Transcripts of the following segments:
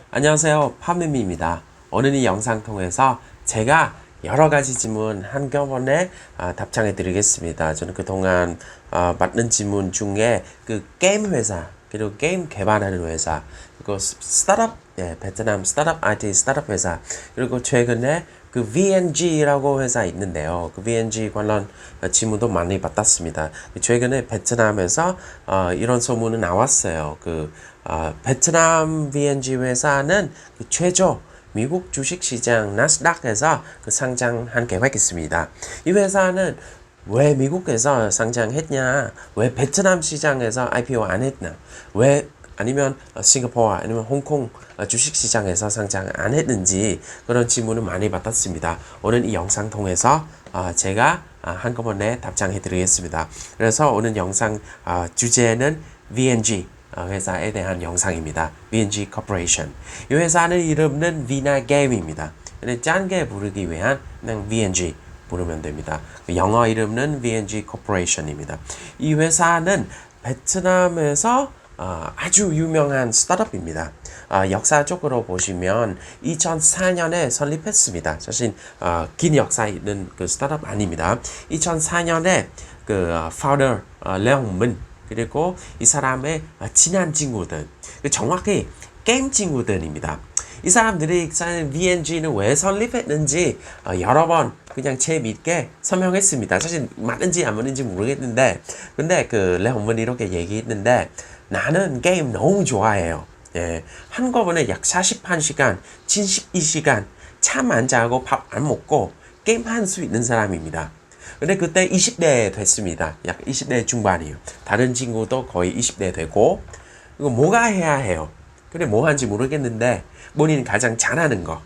안녕하세요. 파미미입니다. 오늘 이 영상 통해서 제가 여러 가지 질문 한꺼번에 답장해 드리겠습니다. 저는 그동안 받는 질문 중에 그 게임 회사, 그리고 게임 개발하는 회사, 그리고 스타트업, 베트남 스타트업, IT 스타트업 회사, 그리고 최근에 그 VNG라고 회사 있는데요. 그 VNG 관련 질문도 많이 받았습니다. 최근에 베트남에서 이런 소문이 나왔어요. 베트남 VNG 회사는 그 최초 미국 주식시장 나스닥에서 그 상장한 계획이 있습니다. 이 회사는 왜 미국에서 상장했냐? 왜 베트남 시장에서 IPO 안 했나? 왜 아니면 싱가포르 아니면 홍콩 주식시장에서 상장 안 했는지 그런 질문을 많이 받았습니다. 오늘 이 영상 통해서 제가 한꺼번에 답장해 드리겠습니다. 그래서 오늘 영상 주제는 VNG 회사에 대한 영상입니다. VNG Corporation. 이 회사는 이름은 위나게임입니다. 근데 짧게 부르기 위한 그냥 VNG 부르면 됩니다. 영어 이름은 VNG Corporation입니다. 이 회사는 베트남에서 아주 유명한 스타트업입니다. 역사적으로 보시면 2004년에 설립했습니다. 사실 긴 역사 있는 그 스타트업 아닙니다. 2004년에 그 파우더 레옹문 그리고 이 사람의 친한 친구들, 정확히 게임 친구들입니다. 이 사람들이 VNG는 왜 설립했는지 여러 번 그냥 재미있게 설명했습니다. 사실 맞는지 안 맞는지 모르겠는데, 근데 그 레옹문이 이렇게 얘기했는데, 나는 게임 너무 좋아해요. 예, 한꺼번에 약 41시간, 72시간 잠 안 자고 밥 안 먹고 게임 할 수 있는 사람입니다. 근데 그때 20대 됐습니다. 약 20대 중반이에요. 다른 친구도 거의 20대 되고, 이거 뭐가 해야 해요? 근데 뭐 하는지 모르겠는데, 본인이 가장 잘하는 거,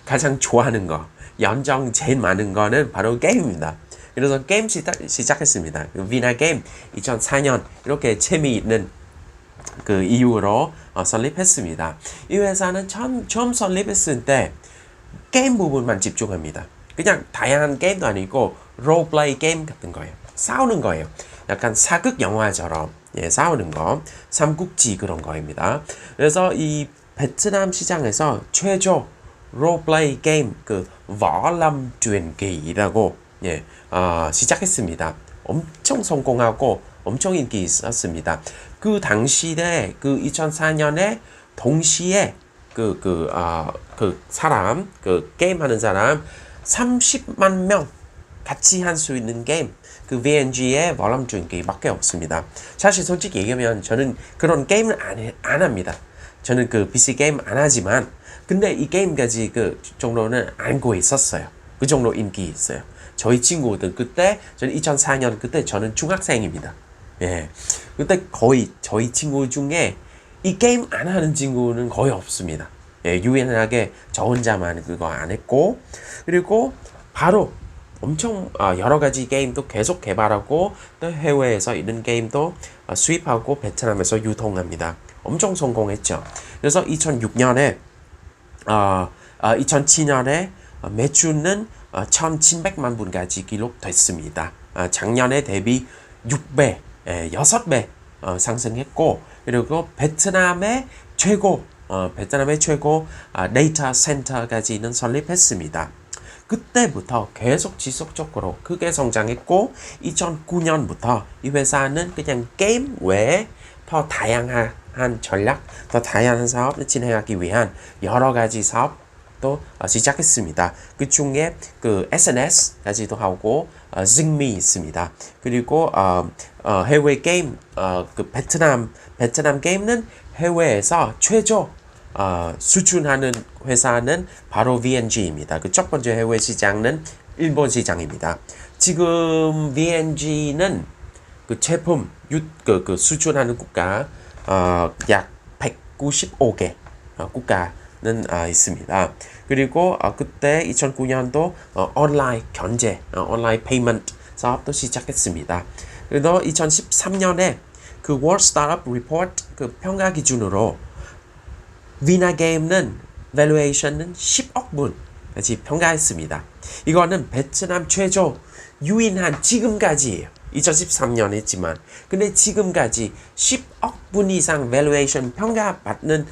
가장 좋아하는 거, 연정 제일 많은 거는 바로 게임입니다. 그래서 게임 시작했습니다. 위나 게임 2004년 이렇게 재미있는 그 이유로 설립했습니다. 이 회사는 처음 설립했을 때 게임 부분만 집중합니다. 그냥 다양한 게임도 아니고 롤플레이 게임 같은 거예요. 싸우는 거예요. 약간 사극 영화처럼 싸우는 거, 삼국지 그런 거입니다. 그래서 이 베트남 시장에서 최초 롤플레이 게임 그 võ lâm truyền kỳ 라고 시작했습니다. 엄청 성공하고 엄청 인기 있었습니다. 그 당시에 그 2004년에 동시에 사람 게임 하는 사람 30만 명 같이 할 수 있는 게임 그 VNG의 võ lâm truyền kỳ 밖에 없습니다. 사실 솔직히 얘기하면 저는 그런 게임을 안 합니다. 저는 그 PC 게임 안 하지만 근데 이 게임까지 그 정도는 알고 있었어요. 그 정도 인기 있어요. 저희 친구들 그때 저는 2004년 그때 저는 중학생입니다. 예, 그때 거의 저희 친구 중에 이 게임 안 하는 친구는 거의 없습니다. 예, 유일하게 저 혼자만 그거 안 했고, 그리고 바로 엄청 여러 가지 게임도 계속 개발하고 또 해외에서 있는 게임도 수입하고 베트남에서 유통합니다. 엄청 성공했죠. 그래서 2006년에 2007년에 매출은 1,700만 불까지 기록됐습니다. 작년에 대비 6배, 6배 상승했고, 그리고 베트남의 최고 데이터 센터까지는 설립했습니다. 그때부터 계속 지속적으로 크게 성장했고 2009년부터 이 회사는 그냥 게임 외에 더 다양한 전략, 더 다양한 사업을 진행하기 위한 여러 가지 사업도 시작했습니다. 그 중에 그 SNS까지도 하고 징미 있습니다. 그리고 해외 게임 그 베트남 게임은 해외에서 최초 수출하는 회사는 바로 VNG입니다. 그 첫 번째 해외 시장은 일본 시장입니다. 지금 VNG는 그 제품 수출하는 국가 약 195개 국가는 있습니다. 그리고 그때 2009년도 온라인 결제, 온라인 페이먼트 사업도 시작했습니다. 그리고 2013년에 그 World Startup Report 그 평가 기준으로 위나게임은 밸류에이션은 10억 불까지 평가했습니다. 이거는 베트남 최초 유인한 지금까지 2013년 했지만 근데 지금까지 10억 분 이상 밸류에이션 평가받는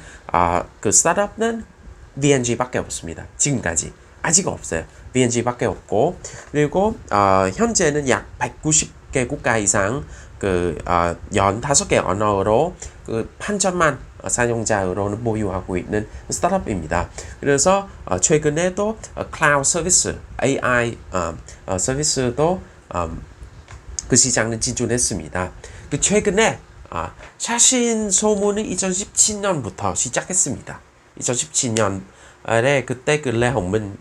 그 스타트업은 VNG밖에 없습니다. 지금까지 아직 없어요. VNG밖에 없고 그리고 현재는 약 190개 국가 이상 연 5개 언어로 8천만 사용자로는 보유하고 있는 스타트업입니다. 그래서 최근에도 클라우드 서비스, AI 서비스도 그 시장을 진출했습니다. 최근에 샤신 소문은 2017년부터 시작했습니다. 2017년에 그때 레홍문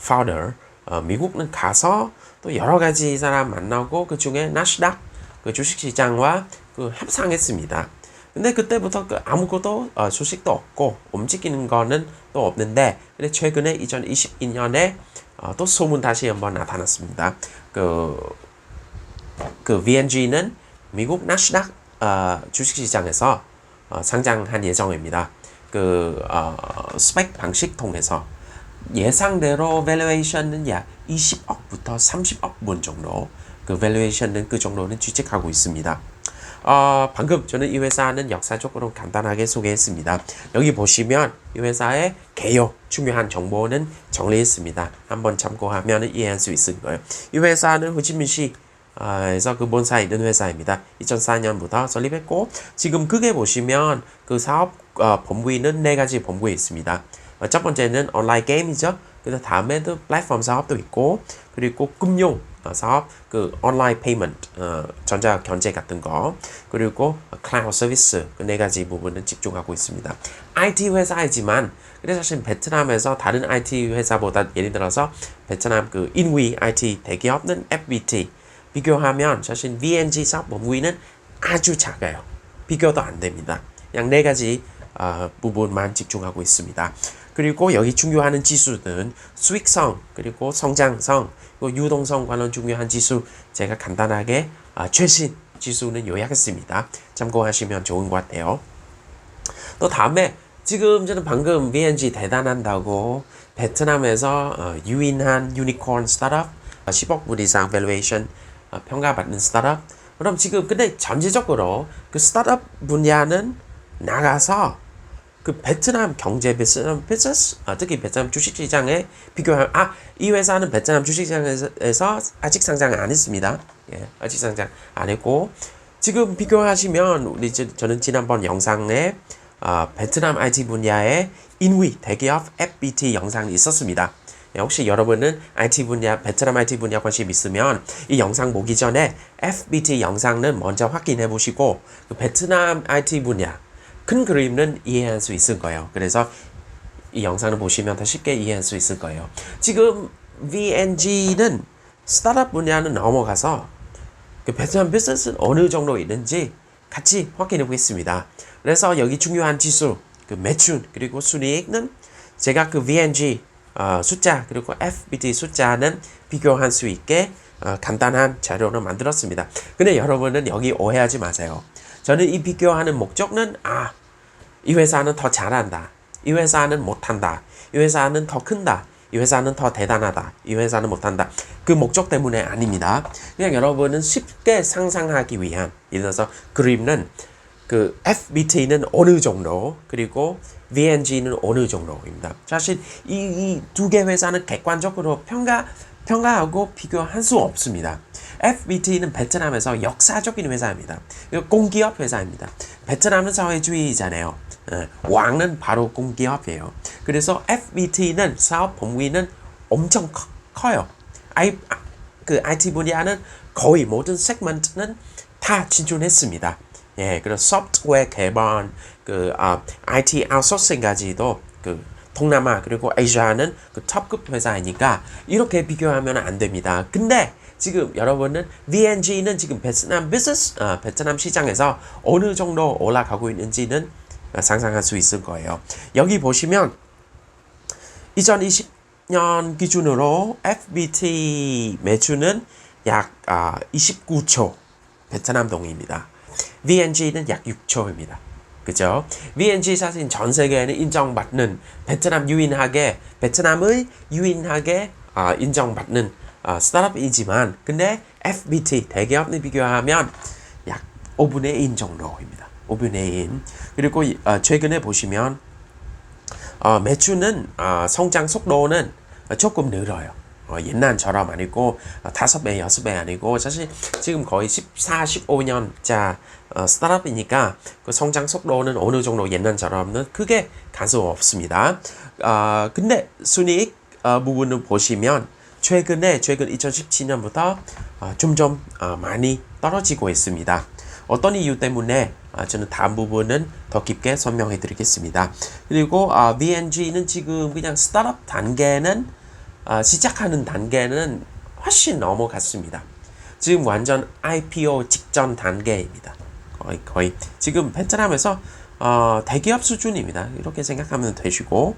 파우더 미국은 가서 또 여러 가지 사람 만나고 그 중에 나스닥 주식시장과 협상했습니다. 근데 그때부터 아무것도 소식도 없고 움직이는 거는 또 없는데 근데 최근에 2022년에 또 소문 다시 한번 나타났습니다. VNG는 미국 나스닥 주식시장에서 상장한 예정입니다. 스펙 방식 통해서 예상대로 밸류에이션은 약 20억부터 30억 원 정도 밸류에이션은 그 정도는 추측하고 있습니다. 방금 저는 이 회사는 역사적으로 간단하게 소개했습니다. 여기 보시면 이 회사의 개요 중요한 정보는 정리했습니다. 한번 참고하면 이해할 수 있을 거예요. 이 회사는 호치민시 에서 본사에 있는 회사입니다. 2004년부터 설립했고 지금 그게 보시면 사업 본부에는 4가지 본부에 있습니다. 첫 번째는 온라인 게임이죠. 그 다음에도 플랫폼 사업도 있고 그리고 금융 사업, 온라인 페이먼트, 전자 결제 같은 거, 그리고 클라우드 서비스 4가지 부분은 집중하고 있습니다. IT 회사이지만 그래서 사실 베트남에서 다른 IT 회사보다 예를 들어서 베트남 인위 IT 대기업은 FPT 비교하면 사실 VNG 사업 본부는 아주 작아요. 비교도 안 됩니다. 그냥 4가지 부분만 집중하고 있습니다. 그리고 여기 중요한 지수는 수익성, 그리고 성장성, 유동성 관련 중요한 지수 제가 간단하게 최신 지수는 요약했습니다. 참고하시면 좋은 것 같아요. 또 다음에 지금 저는 방금 VNG 대단한다고 베트남에서 유인한 유니콘 스타트업 10억 불 이상 밸류에이션 평가받는 스타트업 그럼 지금 근데 전체적으로 스타트업 분야는 나가서 베트남 경제 비즈니스 특히 베트남 주식시장에 비교하면 이 회사는 베트남 주식시장에서 아직 상장 안 했습니다. 예, 아직 상장 안 했고 지금 비교하시면 저는 지난번 영상에 베트남 IT 분야의 인위 대기업 FPT 영상이 있었습니다. 예, 혹시 여러분은 IT 분야, 베트남 IT 분야 관심 있으면 이 영상 보기 전에 FPT 영상은 먼저 확인해 보시고 베트남 IT 분야 큰 그림은 이해할 수 있을 거예요. 그래서 이 영상을 보시면 더 쉽게 이해할 수 있을 거예요. 지금 VNG는 스타트업 분야는 넘어가서 베트남 비즈니스는 어느 정도 있는지 같이 확인해 보겠습니다. 그래서 여기 중요한 지수, 매출 그리고 순이익은 제가 VNG 숫자 그리고 FPT 숫자는 비교할 수 있게 간단한 자료를 만들었습니다. 근데 여러분은 여기 오해하지 마세요. 저는 이 비교하는 목적은 이 회사는 더 잘한다. 이 회사는 못한다. 이 회사는 더 큰다. 이 회사는 더 대단하다. 이 회사는 못한다. 그 목적 때문에 아닙니다. 그냥 여러분은 쉽게 상상하기 위한 예를 들어서 그림은 FPT는 어느 정도 그리고 VNG는 어느 정도입니다. 사실 이 두 개 회사는 객관적으로 평가하고 비교할 수 없습니다. FPT는 베트남에서 역사적인 회사입니다. 공기업 회사입니다. 베트남은 사회주의잖아요. 왕은 바로 공기업이에요. 그래서 FPT는 사업 범위는 엄청 커요. IT 분야는 거의 모든 세그먼트는 다 진출했습니다. 예, 그래서 소프트웨어 개발, IT 아웃소싱까지도 동남아 그리고 아시아는 톱급 회사이니까 이렇게 비교하면 안 됩니다. 근데 지금 여러분은 VNG는 지금 베트남 비즈니스, 베트남 시장에서 어느 정도 올라가고 있는지는 상상할 수 있을 거예요. 여기 보시면 2020년 기준으로 FPT 매출은 약 29조 베트남 동입니다. VNG는 약 6조입니다. 그죠? VNG 사실 전 세계에는 인정받는 베트남의 유인하게 인정받는 스타트업이지만 근데 FBT 대기업에 비교하면 약 5분의 1 정도입니다. 5분의 1. 그리고 최근에 보시면 매출은 성장 속도는 조금 늘어요. 옛날처럼 아니고 5배, 6배 아니고 사실 지금 거의 14, 15년차 스타트업이니까 그 성장 속도는 어느 정도 옛날처럼은 크게 가수 없습니다. 근데 순이익 부분을 보시면 최근 2017년부터 점점 많이 떨어지고 있습니다. 어떤 이유 때문에 저는 다음 부분은 더 깊게 설명해 드리겠습니다. 그리고 VNG는 지금 그냥 스타트업 단계는 시작하는 단계는 훨씬 넘어갔습니다. 지금 완전 IPO 직전 단계입니다. 거의 지금 베트남에서 대기업 수준입니다. 이렇게 생각하면 되시고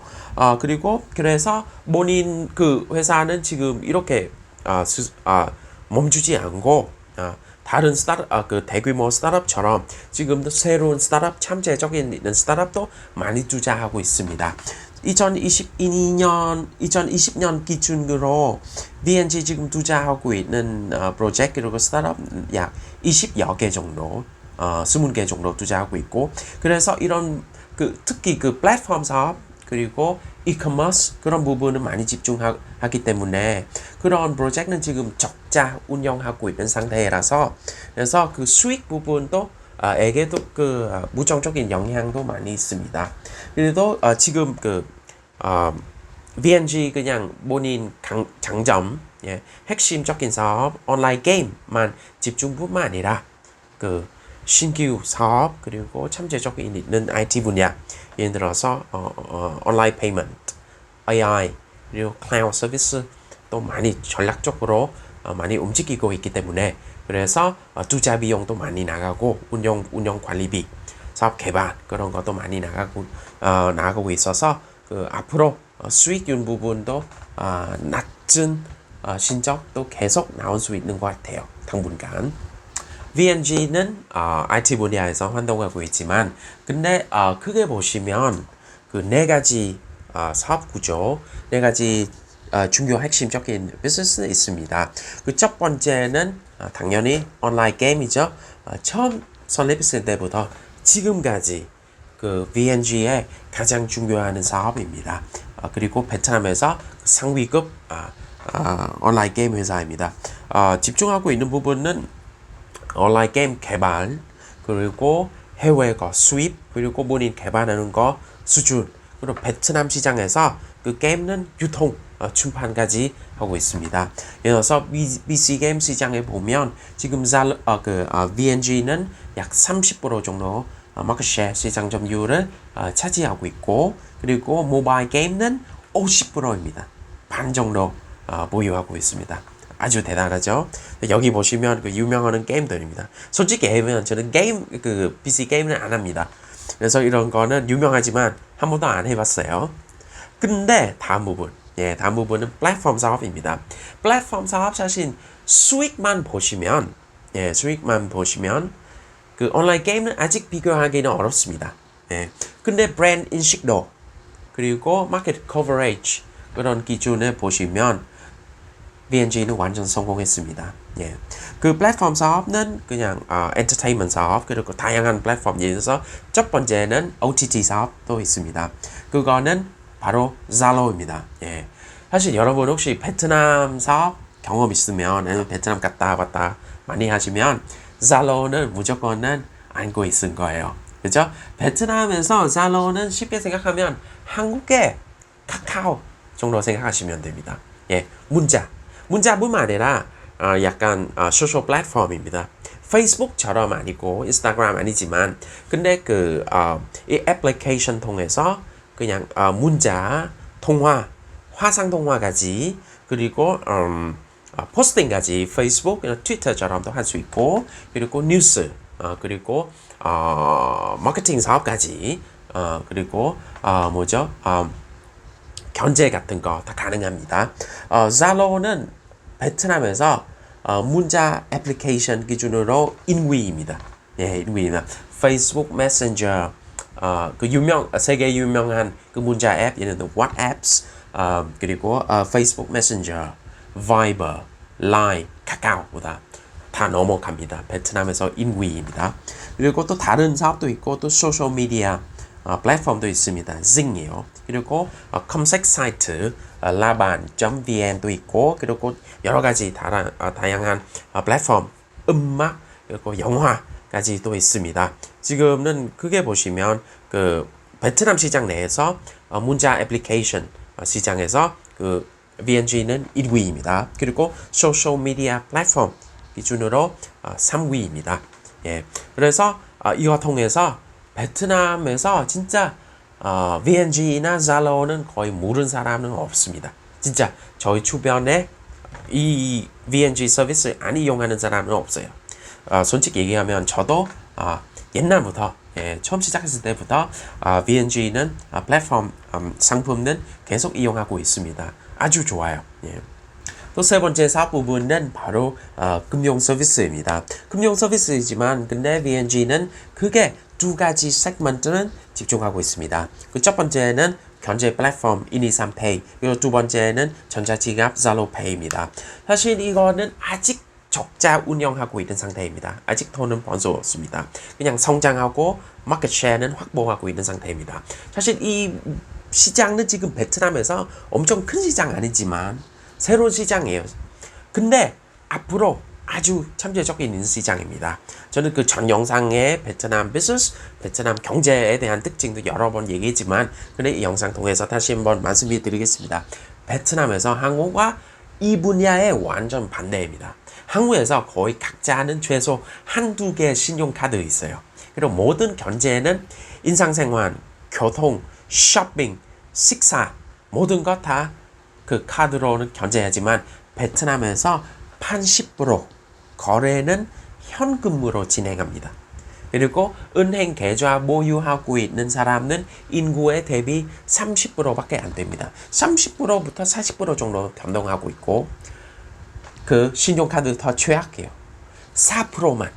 그리고 그래서 본인 그 회사는 지금 이렇게 멈추지 않고 다른 그 대규모 스타트업처럼 지금도 새로운 스타트업 참재적인 있는 스타트업도 많이 투자하고 있습니다. 2020년 기준으로 VNG 지금 투자하고 있는 프로젝트 그리고 스타트업 약 20여 개 정도 20개 정도 투자하고 있고 그래서 이런 특히 그 플랫폼 사업 그리고 이커머스 그런 부분은 많이 집중하기 때문에 그런 프로젝트는 지금 적자 운영하고 있는 상태라서 그래서 그 수익 부분도 에게도 무정적인 영향도 많이 있습니다. 그래도 지금 VNG 그냥 본인 장점 핵심적인 사업 온라인 게임만 집중뿐만 아니라 신규 사업 그리고 참재적인 있는 IT 분야 예를 들어서 온라인 페이먼트, AI 그리고 클라우드 서비스 또 많이 전략적으로 많이 움직이고 있기 때문에 그래서 투자 비용도 많이 나가고 운영 관리비, 사업 개발 그런 것도 많이 나가고 있어서 앞으로 수익률 부분도 낮은 신적도 계속 나올 수 있는 것 같아요. 당분간. VNG는 IT 분야에서 활동하고 있지만 근데 크게 보시면 그 네 가지 사업 구조, 네 가지 중요 핵심적인 비즈니스 있습니다. 그 첫 번째는 당연히 온라인 게임이죠. 처음 설립했을 때부터 지금까지 그 VNG의 가장 중요한 사업입니다. 그리고 베트남에서 상위급 온라인 게임 회사입니다. 집중하고 있는 부분은 온라인 게임 개발 그리고 해외 거 수입 그리고 본인 개발하는 거 수준 그리고 베트남 시장에서 그 게임은 유통 출판까지 하고 있습니다. 그래서 BC 게임 시장에 보면 지금 VNG는 약 30% 정도 마켓쉐어 시장 점유율을 차지하고 있고 그리고 모바일 게임은 50%입니다. 반 정도 보유하고 있습니다. 아주 대단하죠. 여기 보시면 그 유명한 게임들입니다. 솔직히 얘기하면 저는 PC 게임은 안 합니다. 그래서 이런 거는 유명하지만 한 번도 안 해봤어요. 근데 다음 부분은 플랫폼 사업입니다. 플랫폼 사업 사실 수익만 보시면 그 온라인 게임은 아직 비교하기는 어렵습니다. 근데 브랜드 인식도 그리고 마켓 커버리지 그런 기준을 보시면 VNG는 완전 성공했습니다. 그 플랫폼 사업은 그냥 엔터테인먼트 사업 그리고 다양한 플랫폼 예를 들어서 첫 번째는 OTT 사업도 있습니다. 그거는 바로 Zalo입니다. 사실 여러분 혹시 베트남 사업 경험 있으면 아니면 베트남 갔다 왔다 많이 하시면 Zalo는 무조건은 알고 있을 거예요. 그죠? 베트남에서 Zalo는 쉽게 생각하면 한국의 카카오 정도 생각하시면 됩니다. 문자뿐만 아니라 약간 소셜 플랫폼입니다. 페이스북처럼 아니고 인스타그램 아니지만 근데 이 애플리케이션 통해서 그냥 문자, 통화, 화상 통화까지 그리고 포스팅까지 페이스북, 트위터처럼도 할 수 있고 그리고 뉴스 그리고 마케팅 사업까지 그리고 견제 같은 거 다 가능합니다. Zalo는 베트남에서 문자 애플리케이션 기준으로 1위입니다. 1위입니다. 페이스북 메신저 세계 유명한 그 문자 앱 예를 들어 WhatsApp 그리고 페이스북 메신저, 바이버, 라인, 카카오보다 다 넘어갑니다. 베트남에서 인위입니다. 그리고 또 다른 사업도 있고 또 소셜 미디어 플랫폼도 있습니다. Zing이요. 그리고 검색 사이트 laban.vn도 있고 그리고 여러 가지 다양한 플랫폼 음악 그리고 영화까지도 있습니다. 지금은 크게 보시면 그 베트남 시장 내에서 문자 애플리케이션 시장에서 그 VNG는 1위입니다. 그리고 소셜 미디어 플랫폼 기준으로 3위입니다. 예, 그래서 이거 통해서 베트남에서 진짜 VNG나 Zalo는 거의 모르는 사람은 없습니다. 진짜 저희 주변에 이 VNG 서비스 안 이용하는 사람은 없어요. 솔직히 얘기하면 저도 옛날부터 처음 시작했을 때부터 VNG는 플랫폼 상품은 계속 이용하고 있습니다. 아주 좋아요. 예. 또 세 번째 사업 부분은 바로 금융 서비스입니다. 금융 서비스이지만 근데 VNG는 크게 두 가지 세그먼트는 집중하고 있습니다. 그 첫 번째는 결제 플랫폼 123페이 그리고 두 번째는 전자지갑 잘로페이입니다. 사실 이거는 아직 적자 운영하고 있는 상태입니다. 아직 돈은 번 수 없습니다. 그냥 성장하고 마켓 셰어는 확보하고 있는 상태입니다. 사실 이 시장은 지금 베트남에서 엄청 큰 시장 아니지만 새로운 시장이에요. 근데 앞으로 아주 참재적인 시장입니다. 저는 그 전 영상에 베트남 비즈니스, 베트남 경제에 대한 특징도 여러 번 얘기했지만 근데 이 영상 통해서 다시 한번 말씀을 드리겠습니다. 베트남에서 한국과 이 분야에 완전 반대입니다. 한국에서 거의 각자는 최소 한두 개 신용카드 있어요. 그리고 모든 경제는 일상생활, 교통, 쇼핑, 식사 모든 것 다 그 카드로는 견제하지만 베트남에서 80% 거래는 현금으로 진행합니다. 그리고 은행 계좌 보유하고 있는 사람은 인구에 대비 30%밖에 안 됩니다. 30%부터 40% 정도 변동하고 있고 그 신용카드 더 최악이에요. 4%만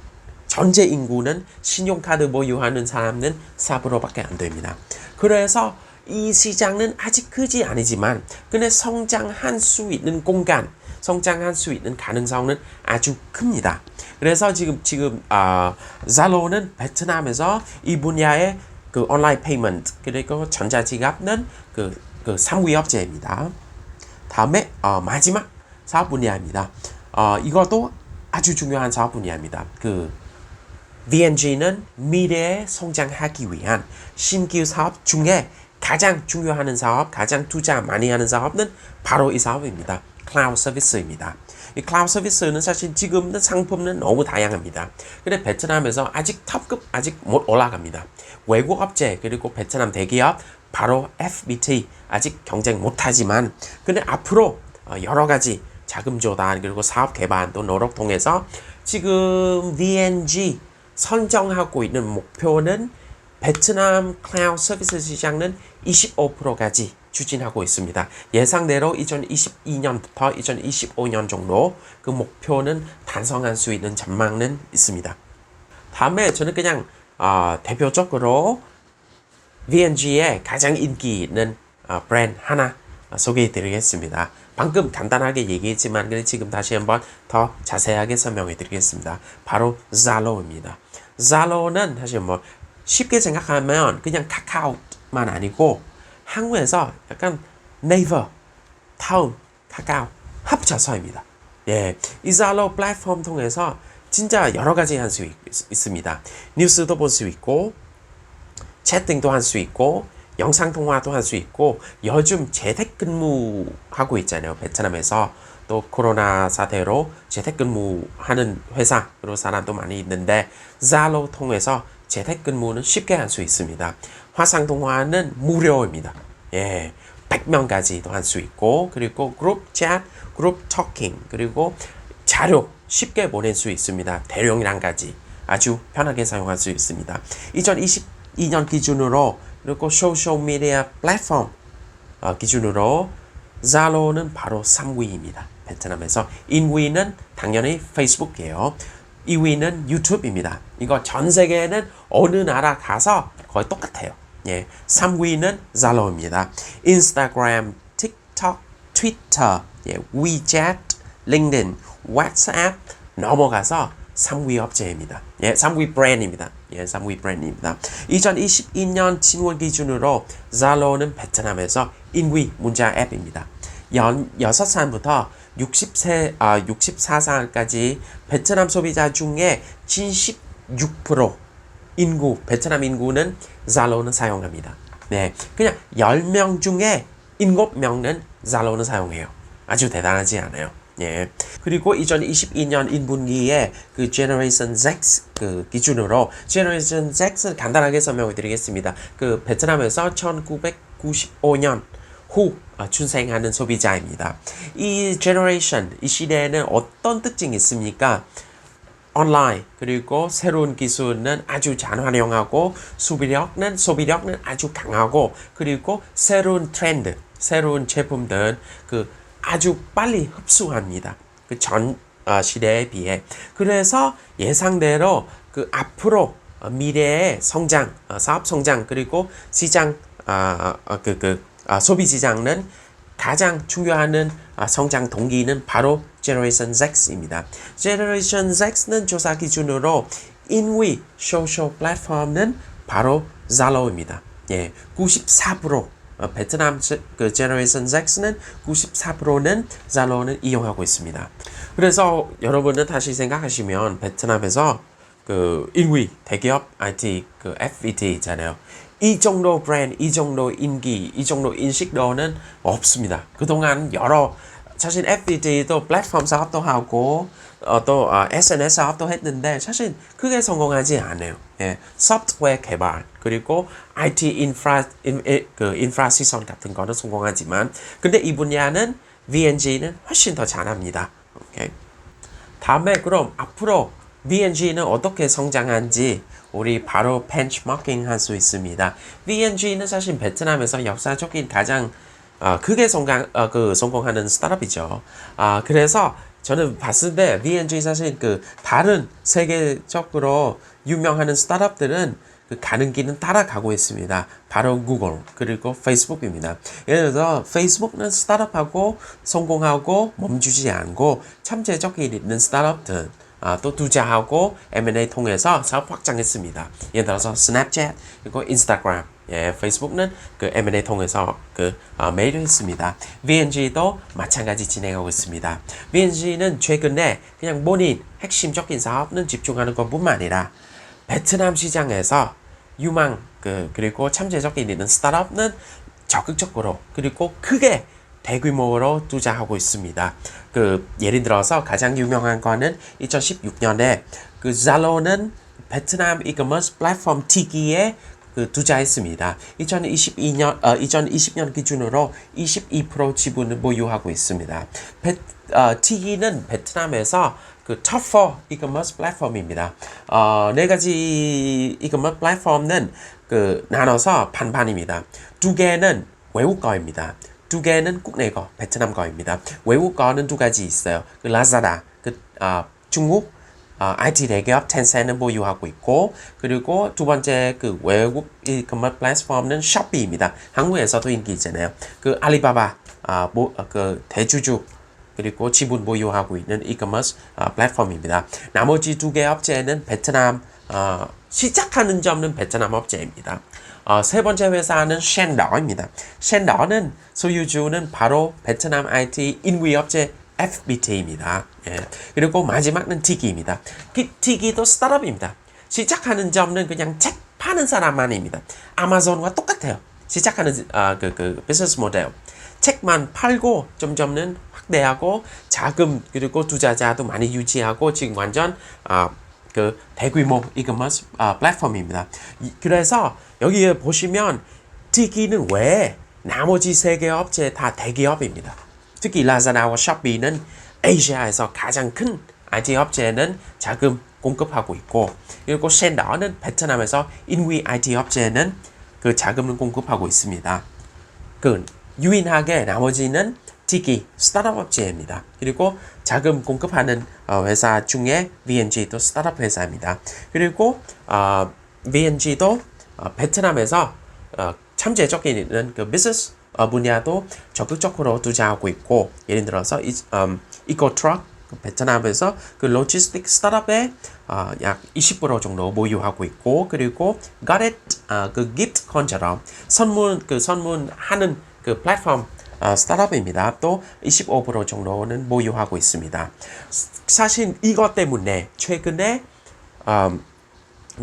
전체 인구는 신용카드 보유하는 사람은 4%밖에 안 됩니다. 그래서 이 시장은 아직 크지 아니지만 근데 성장할 수 있는 공간, 성장할 수 있는 가능성은 아주 큽니다. 그래서 지금 Zalo는 베트남에서 이 분야의 그 온라인 페이먼트 그리고 전자지갑은 그 3위 업체입니다. 다음에 마지막 사업 분야입니다. 이것도 아주 중요한 사업 분야입니다. 그 VNG는 미래에 성장하기 위한 신규 사업 중에 가장 중요한 사업, 가장 투자 많이 하는 사업은 바로 이 사업입니다. 클라우드 서비스입니다. 이 클라우드 서비스는 사실 지금은 상품은 너무 다양합니다. 근데 베트남에서 아직 탑급 아직 못 올라갑니다. 외국 업체 그리고 베트남 대기업 바로 FPT 아직 경쟁 못하지만 근데 앞으로 여러 가지 자금 조달 그리고 사업 개발 또 노력 통해서 지금 VNG 선정하고 있는 목표는 베트남 클라우드 서비스 시장은 25%까지 추진하고 있습니다. 예상대로 2022년부터 2025년 정도 그 목표는 달성할 수 있는 전망은 있습니다. 다음에 저는 그냥 대표적으로 VNG의 가장 인기 있는 브랜드 하나 소개해 드리겠습니다. 방금 간단하게 얘기했지만 지금 다시 한번 더 자세하게 설명해 드리겠습니다. 바로 Zalo입니다. Zalo는 사실 뭐 쉽게 생각하면 그냥 카카오만 아니고 한국에서 약간 네이버, 다음, 카카오 합쳐서입니다. 예, 이 Zalo 플랫폼 통해서 진짜 여러 가지 할 수 있습니다. 뉴스도 볼 수 있고 채팅도 할 수 있고 영상통화도 할 수 있고 요즘 재택근무하고 있잖아요. 베트남에서 또 코로나 사태로 재택근무하는 회사로 사람도 많이 있는데 Zalo 통해서 재택근무는 쉽게 할 수 있습니다. 화상통화는 무료입니다. 예, 100명까지도 할 수 있고 그리고 그룹 챗, 그룹 토킹 그리고 자료 쉽게 보낼 수 있습니다. 대용량까지 아주 편하게 사용할 수 있습니다. 2022년 기준으로 그리고 소셜미디어 플랫폼 기준으로 Zalo는 바로 3위입니다. 베트남에서 1위는 당연히 페이스북이에요. 2위는 유튜브입니다. 이거 전 세계는 어느 나라 가서 거의 똑같아요. 예, 3위는 Zalo입니다. 인스타그램, 틱톡, 트위터, 예, WeChat, 링크드인, WhatsApp, 넘어가서 3위 업체입니다. 예, 3위 브랜드입니다. 예, 3위 브랜드입니다. 2022년 7월 기준으로 Zalo는 베트남에서 1위 문자 앱입니다. 6살부터 64살까지 베트남 소비자 중에 76% 베트남 인구는 Zalo는 사용합니다. 네, 그냥 10명 중에 7명은 Zalo는 사용해요. 아주 대단하지 않아요. 예. 그리고 2022년 1분기에 그 Generation Z 그 기준으로 Generation Z를 간단하게 설명을 드리겠습니다. 그 베트남에서 1995년 후 출생하는 소비자입니다. 이 Generation, 이 시대에는 어떤 특징이 있습니까? 온라인 그리고 새로운 기술은 아주 잘 활용하고 소비력은 아주 강하고 그리고 새로운 트렌드, 새로운 제품들 그 아주 빨리 흡수합니다. 그 전 시대에 비해. 그래서 예상대로 그 앞으로 미래의 성장, 사업 성장 그리고 시장 소비 시장은 가장 중요한 성장 동기는 바로 Generation Z입니다. Generation Z는 조사 기준으로 1위 소셜 플랫폼은 바로 Zalo입니다. 예, 94% 베트남 그 Generation Z는 94%는 Zalo는 이용하고 있습니다. 그래서 여러분은 다시 생각하시면 베트남에서 그 1위 대기업 IT 그 FPT 있잖아요. 이 정도 브랜드, 이 정도 인기, 이 정도 인식도는 없습니다. 그동안 사실 FPT도 플랫폼 사업도 하고 또 SNS 사업도 했는데 사실 크게 성공하지 않아요. 예, 소프트웨어 개발 그리고 IT 인프라 시설 같은 거는 성공하지만 근데 이 분야는 VNG는 훨씬 더 잘합니다. 오케이. 다음에 그럼 앞으로 VNG는 어떻게 성장한지 우리 바로 벤치마킹 할 수 있습니다. VNG는 사실 베트남에서 역사적인 가장 크게 성공하는 스타트업이죠. 그래서 저는 봤을 때 VNG 사실 그 다른 세계적으로 유명한 스타트업들은 그 가는 길은 따라가고 있습니다. 바로 구글 그리고 페이스북입니다. 예를 들어 페이스북은 스타트업하고 성공하고 멈추지 않고 참재적인 있는 스타트업들 또 투자하고 M&A 통해서 사업 확장했습니다. 예를 들어서 스냅챗 그리고 인스타그램 예, 페이스북은 그 M&A 통해서 매입을 했습니다. VNG도 마찬가지 진행하고 있습니다. VNG는 최근에 그냥 본인 핵심적인 사업은 집중하는 것뿐만 아니라 베트남 시장에서 유망 그리고 참재적인 있는 스타트업은 적극적으로 그리고 크게 대규모로 투자하고 있습니다. 예를 들어서 가장 유명한 거는 2016년에 그 Zalo는 베트남 이커머스 플랫폼 티기에 투자했습니다. 2020년 기준으로 22% 지분을 보유하고 있습니다. 티기는 베트남에서 그 톱4 이커머스 플랫폼입니다. 네 가지 이커머스 플랫폼은 나눠서 반반입니다. 두 개는 외국 거입니다. 두 개는 국내 거, 베트남 거입니다. 외국 거는 두 가지 있어요. 그 라자다, 중국 IT 대기업 텐센은 보유하고 있고, 그리고 두 번째 그 외국 이커머스 플랫폼은 쇼피입니다. 한국에서도 인기 있잖아요. 그 알리바바, 그 대주주 그리고 지분 보유하고 있는 이커머스 플랫폼입니다. 나머지 두 개 업체는 베트남 시작하는 점은 베트남 업체입니다. 세 번째 회사는 셴더입니다. 셴더는 소유주는 바로 베트남 IT 인위 업체 FPT입니다. 예. 그리고 마지막은 티기입니다. 티기도 스타트업입니다. 시작하는 점은 그냥 책 파는 사람만입니다. 아마존과 똑같아요. 시작하는 비즈니스 모델. 책만 팔고 점점은 확대하고 자금 그리고 투자자도 많이 유치하고 지금 완전 대규모 이커머스 플랫폼입니다. 그래서 여기에 보시면 티기는 왜 나머지 세 개 업체 다 대기업입니다. 특히 라자다와 쇼피는 아시아에서 가장 큰 IT 업체는 자금 공급하고 있고 그리고 셴더는 베트남에서 인위 IT 업체는 그 자금을 공급하고 있습니다. 유일하게 나머지는 티기 스타트업 업체입니다. 그리고 자금 공급하는 회사 중에 VNG도 스타트업 회사입니다. 그리고 VNG도 베트남에서 참재적인 있는 그 비즈니스 분야도 적극적으로 투자하고 있고 예를 들어서 이코트럭 베트남에서 그 로지스틱 스타트업에 약 20% 정도 보유하고 있고, 그리고 Got It 그 기프트콘처럼 선문하는 그 플랫폼 스타트업입니다. 또 25% 정도는 보유하고 있습니다. 사실 이것 때문에 최근에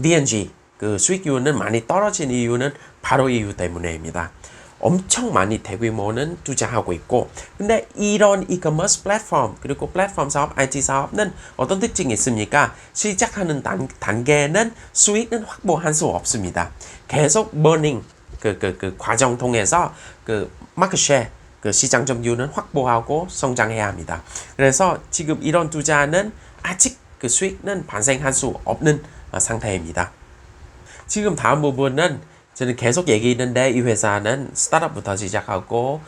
VNG 그 수익률은 많이 떨어진 이유는 바로 이 이유 때문에입니다. 엄청 많이 대규모는 투자하고 있고, 근데 이런 이커머스 플랫폼 그리고 플랫폼 사업, IT 사업은 어떤 특징이 있습니까? 시작하는 단계는 수익은 확보할 수 없습니다. 계속 버닝 그 과정 통해서 그 마켓쉐어 그 시장 점유율은 확보하고 성장해야 합니다. 그래서 지금 이런 투자는 아직 그 수익은 발생할 수 없는 상태입니다. 지금 다음 부분은 저는 계속 얘기했는데, 이 회사는 스타트업부터 시작하고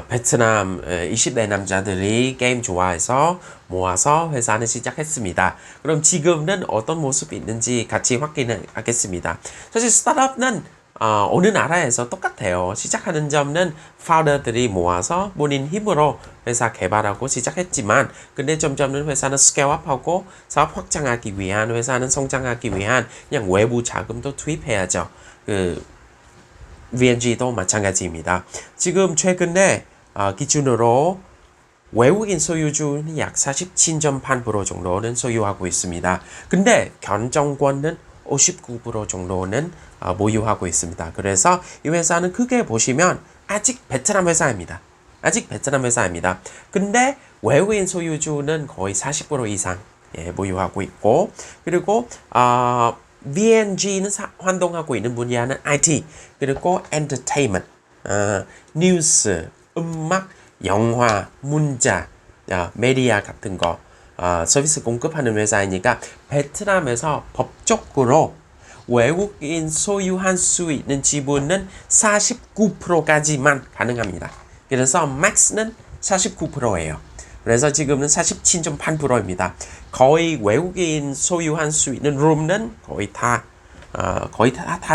베트남 20대 남자들이 게임 좋아해서 모아서 회사는 시작했습니다. 그럼 지금은 어떤 모습이 있는지 같이 확인하겠습니다. 사실 스타트업은 어느 나라에서 똑같아요. 시작하는 점은 파운더들이 모아서 본인 힘으로 회사 개발하고 시작했지만, 근데 점점은 회사는 스케일업하고 사업 확장하기 위한, 회사는 성장하기 위한 그냥 외부 자금도 투입해야죠. 그 VNG도 마찬가지입니다. 지금 최근에 기준으로 외국인 소유주는 약 47.8% 정도는 소유하고 있습니다. 근데 견정권은 59% 정도는 보유하고 있습니다. 그래서 이 회사는 크게 보시면 아직 베트남 회사입니다. 근데 외국인 소유주는 거의 40% 이상 보유하고 있고, 그리고 VNG는 활동하고 있는 분야는 IT, 그리고 엔터테인먼트, 뉴스, 음악, 영화, 문자, 메디아 같은 거 서비스 공급하는 회사이니까 베트남에서 법적으로 외국인 소유할 수 있는 지분은 49%까지만 가능합니다. 그래서 맥스는 49%예요. 그래서 지금은 47.8%입니다. 거의 외국인 소유할 수 있는 룸은 거의 다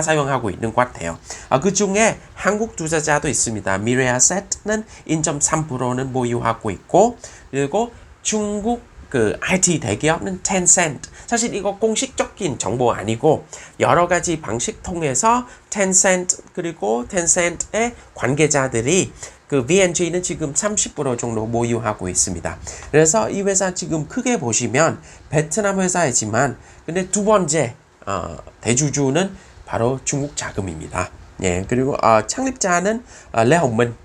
사용하고 있는 것 같아요. 그 중에 한국 투자자도 있습니다. 미래아셋은 1.3%는 보유하고 있고, 그리고 중국 그 IT 대기업은 텐센트. 사실 이거 공식적인 정보 아니고 여러 가지 방식 통해서 텐센트 그리고 텐센트의 관계자들이 그 VNG는 지금 30% 정도 보유하고 있습니다. 그래서 이 회사 지금 크게 보시면 베트남 회사이지만, 근데 두 번째 대주주는 바로 중국 자금입니다. 예, 그리고 창립자는 레홍민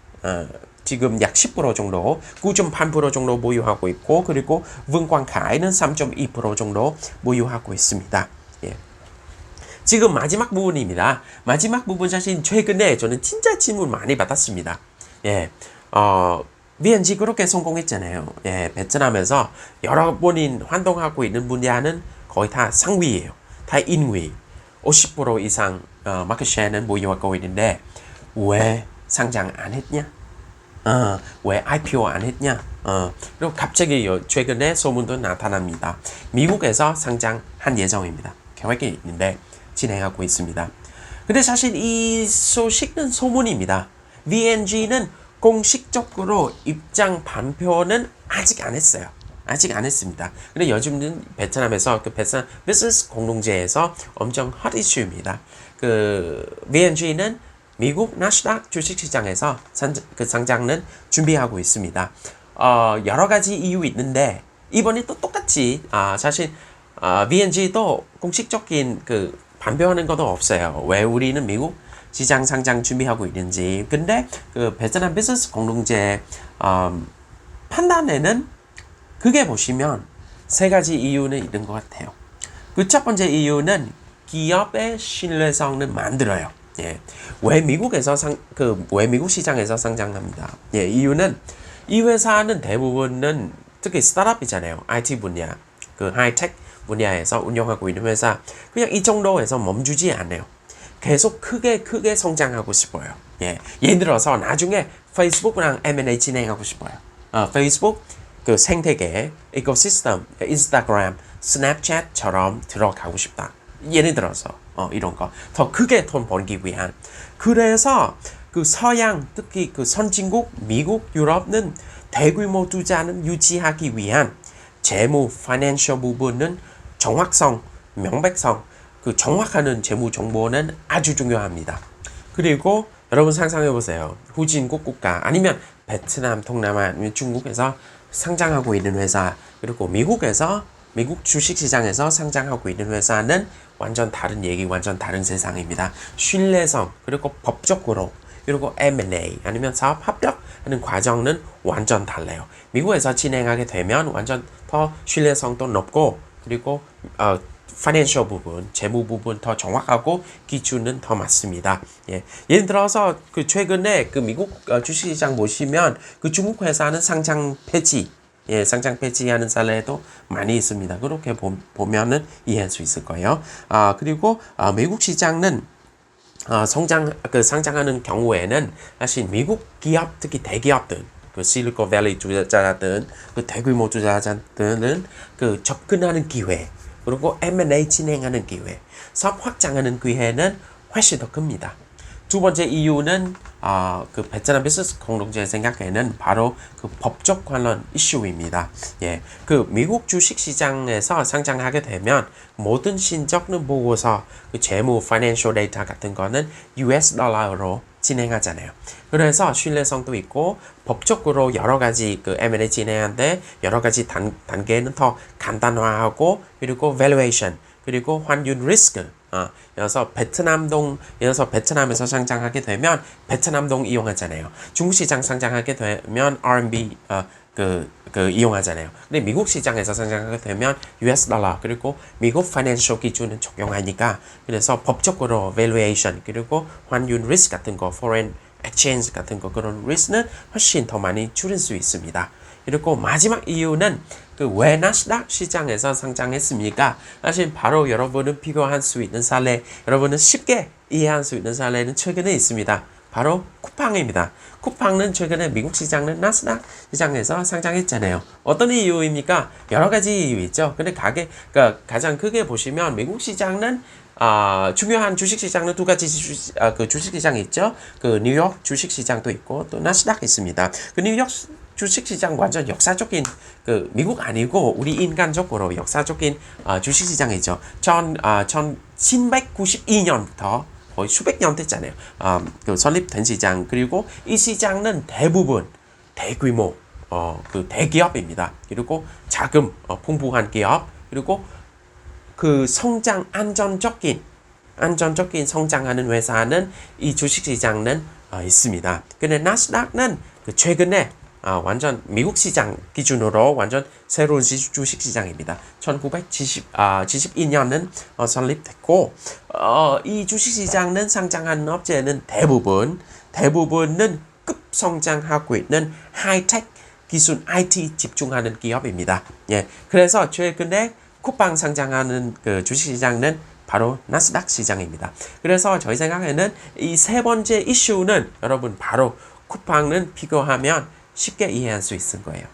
지금 약 10% 정도, 9.8% 정도 보유하고 있고, 그리고 vương.Khải 는 3.2% 정도 보유하고 있습니다. 예. 지금 마지막 부분입니다. 마지막 부분 사실 최근에 저는 진짜 질문 많이 받았습니다. 예, VNG 그렇게 성공했잖아요. 예, 베트남에서 여러 번인 활동하고 있는 분야는 거의 다 상위예요. 다 인위. 50% 이상 마켓쉐어는 보유하고 있는데 왜 상장 안 했냐? 왜 IPO 안 했냐? 그리고 갑자기 최근에 소문도 나타납니다. 미국에서 상장한 예정입니다. 계획이 있는데 진행하고 있습니다. 근데 사실 이 소식은 소문입니다. VNG는 공식적으로 입장 발표는 아직 안 했어요. 아직 안 했습니다. 근데 요즘은 베트남에서 그 베트남 비즈니스 공동체에서 엄청 핫 이슈입니다. 그 VNG는 미국 나스닥 주식시장에서 상장은 준비하고 있습니다. 여러 가지 이유 있는데 이번에 또 똑같이 사실 VNG도 공식적인 그 발표하는 것도 없어요. 왜 우리는 미국 시장 상장 준비하고 있는지. 근데 그 베트남 비즈니스 공동체 판단에는 그게 보시면 세 가지 이유는 있는 것 같아요. 그 첫 번째 이유는 기업의 신뢰성을 만들어요. 예. 왜 미국에서 왜 미국 시장에서 상장합니다. 예, 이유는 이 회사는 대부분은 특히 스타트업이잖아요. IT 분야, 그 하이텍 분야에서 운영하고 있는 회사. 그냥 이 정도에서 멈추지 않아요. 계속 크게 성장하고 싶어요. 예. 예를 들어서 나중에 페이스북이랑 M&A 진행하고 싶어요. 페이스북 그 생태계, 이코시스템, 인스타그램, 스냅챗처럼 들어가고 싶다. 예를 들어서 이런 거 더 크게 돈 벌기 위한. 그래서 그 서양, 특히 그 선진국, 미국, 유럽은 대규모 투자는 유지하기 위한 재무, financial 부분은 정확성, 명백성, 그 정확한 재무 정보는 아주 중요합니다. 그리고 여러분 상상해 보세요. 후진국 국가 아니면 베트남, 동남아, 아니면 중국에서 상장하고 있는 회사, 그리고 미국에서 미국 주식시장에서 상장하고 있는 회사는 완전 다른 얘기, 완전 다른 세상입니다. 신뢰성, 그리고 법적으로, 그리고 M&A 아니면 사업 합격하는 과정은 완전 달라요. 미국에서 진행하게 되면 완전 더 신뢰성도 높고, 그리고 파이낸셜 부분, 재무 부분 더 정확하고 기준은 더 맞습니다. 예. 예를 들어서 그 최근에 그 미국 주식시장 보시면 그 중국 회사는 상장 폐지, 상장 폐지하는 사례도 많이 있습니다. 그렇게 보면은 이해할 수 있을 거예요. 그리고 미국 시장은 상장하는 경우에는 사실 미국 기업, 특히 대기업들, 그 실리콘밸리 투자자든 그 대규모 투자자들은 그 접근하는 기회, 그리고 M&A 진행하는 기회, 사업 확장하는 기회는 훨씬 더 큽니다. 두 번째 이유는 그 베트남 비즈니스 공동체 생각에는 바로 그 법적 관련 이슈입니다. 예, 그 미국 주식 시장에서 상장하게 되면 모든 신적 보고서, 그 재무, 파이낸셜 데이터 같은 거는 US 달러로 진행하잖아요. 그래서 신뢰성도 있고 법적으로 여러 가지 그 M&A 진행하는데 여러 가지 단계는 더 간단화하고, 그리고 밸류에이션, 그리고 환율 리스크. 여기서 베트남에서 상장하게 되면 베트남동 이용하잖아요. 중국 시장 상장하게 되면 RMB 이용하잖아요. 근데 미국 시장에서 상장하게 되면 US 달러, 그리고 미국 파이낸셜 기준은 적용하니까, 그래서 법적으로 valuation, 그리고 환율 리스크 같은 거, foreign exchange 같은 거, 그런 리스크는 훨씬 더 많이 줄일 수 있습니다. 그리고 마지막 이유는 그 왜 나스닥 시장에서 상장했습니까? 사실 바로 여러분은 비교할 수 있는 사례, 여러분은 쉽게 이해할 수 있는 사례는 최근에 있습니다. 바로 쿠팡입니다. 쿠팡은 최근에 미국 시장은 나스닥 시장에서 상장했잖아요. 어떤 이유입니까? 여러 가지 이유 있죠. 근데 가장 크게 보시면 미국 시장은 중요한 주식시장은 두 가지 주식시장이 있죠. 그 뉴욕 주식시장도 있고 또 나스닥 있습니다. 그 뉴욕 주식시장 완전 역사적인, 그 미국 아니고 우리 인간적으로 역사적인 주식시장이죠. 1992년부터 거의 수백 년 됐잖아요. 그 설립된 시장. 그리고 이 시장은 대부분 대규모 그 대기업입니다. 그리고 자금 풍부한 기업, 그리고 그 성장 안전적인 성장하는 회사는 이 주식시장은 있습니다. 근데 나스닥은 그 최근에 완전 미국 시장 기준으로 완전 새로운 주식시장입니다. 1972년은 설립됐고, 이 주식시장은 상장하는 업체는 대부분은 급성장하고 있는 하이텍 기술 IT 집중하는 기업입니다. 예, 그래서 최근에 쿠팡 상장하는 그 주식시장은 바로 나스닥 시장입니다. 그래서 저희 생각에는 이 세 번째 이슈는 여러분 바로 쿠팡은 비교하면 쉽게 이해할 수 있을 거예요.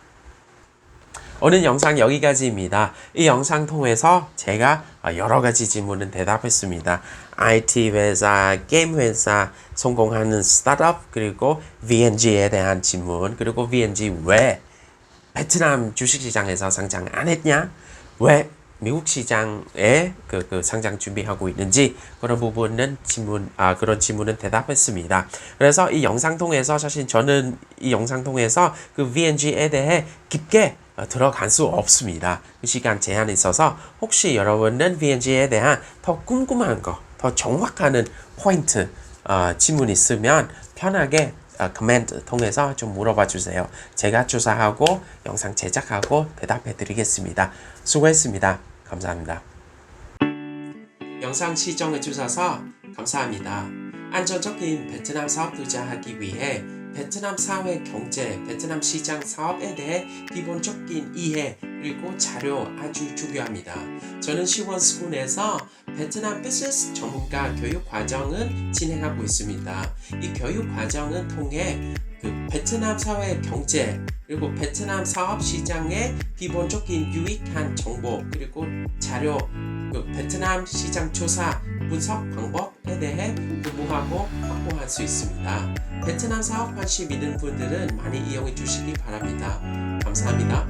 오늘 영상 여기까지입니다. 이 영상 통해서 제가 여러 가지 질문을 대답했습니다. IT 회사, 게임 회사, 성공하는 스타트업, 그리고 VNG에 대한 질문, 그리고 VNG 왜 베트남 주식시장에서 상장 안 했냐? 왜 미국 시장에 그 상장 준비하고 있는지, 그런 부분은 그런 질문은 대답했습니다. 그래서 이 영상 통해서 사실 저는 이 영상 통해서 그 VNG에 대해 깊게 들어갈 수 없습니다. 그 시간 제한이 있어서 혹시 여러분은 VNG에 대한 더 궁금한 거, 더 정확한 포인트 질문 있으면 편하게 코멘트 통해서 좀 물어봐 주세요. 제가 조사하고 영상 제작하고 대답해 드리겠습니다. 수고했습니다. 감사합니다. 영상 시청해 주셔서 감사합니다. 안정적인 베트남 사업 투자하기 위해 베트남 사회 경제, 베트남 시장 사업에 대해 기본적인 이해 그리고 자료 아주 중요합니다. 저는 시원스쿨에서 베트남 비즈니스 전문가 교육 과정을 진행하고 있습니다. 이 교육 과정을 통해 그 베트남 사회 경제 그리고 베트남 사업 시장의 기본적인 유익한 정보 그리고 자료, 그 베트남 시장 조사 분석 방법에 대해 공부하고 확보할 수 있습니다. 베트남 사업 관심 있는 분들은 많이 이용해 주시기 바랍니다. 감사합니다.